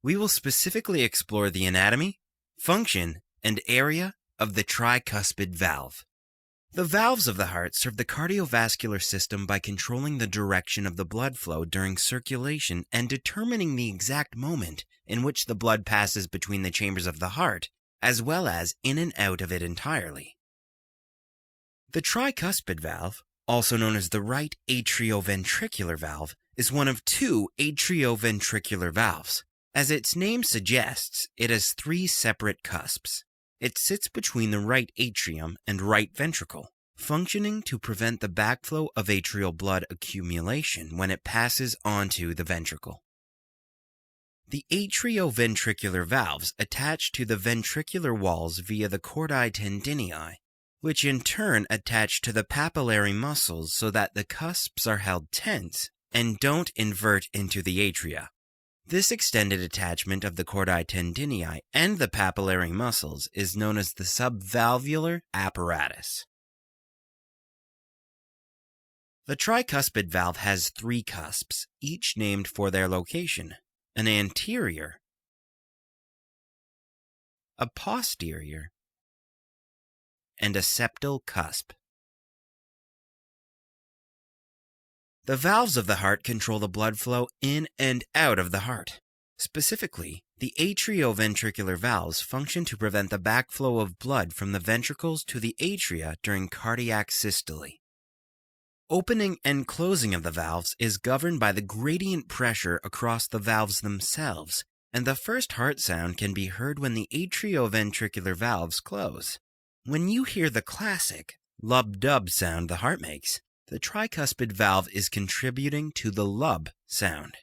we will specifically explore the anatomy, function, and area of the tricuspid valve. The valves of the heart serve the cardiovascular system by controlling the direction of the blood flow during circulation and determining the exact moment in which the blood passes between the chambers of the heart, as well as in and out of it entirely. The tricuspid valve, also known as the right atrioventricular valve, is one of two atrioventricular valves. As its name suggests, it has three separate cusps. It sits between the right atrium and right ventricle, functioning to prevent the backflow of atrial blood accumulation when it passes onto the ventricle. The atrioventricular valves attach to the ventricular walls via the chordae tendineae, which in turn attach to the papillary muscles so that the cusps are held tense and don't invert into the atria. This extended attachment of the chordae tendineae and the papillary muscles is known as the subvalvular apparatus. The tricuspid valve has three cusps, each named for their location: an anterior, a posterior, and a septal cusp. The valves of the heart control the blood flow in and out of the heart. Specifically, the atrioventricular valves function to prevent the backflow of blood from the ventricles to the atria during cardiac systole. Opening and closing of the valves is governed by the gradient pressure across the valves themselves, and the first heart sound can be heard when the atrioventricular valves close. When you hear the classic lub-dub sound the heart makes, the tricuspid valve is contributing to the lub sound.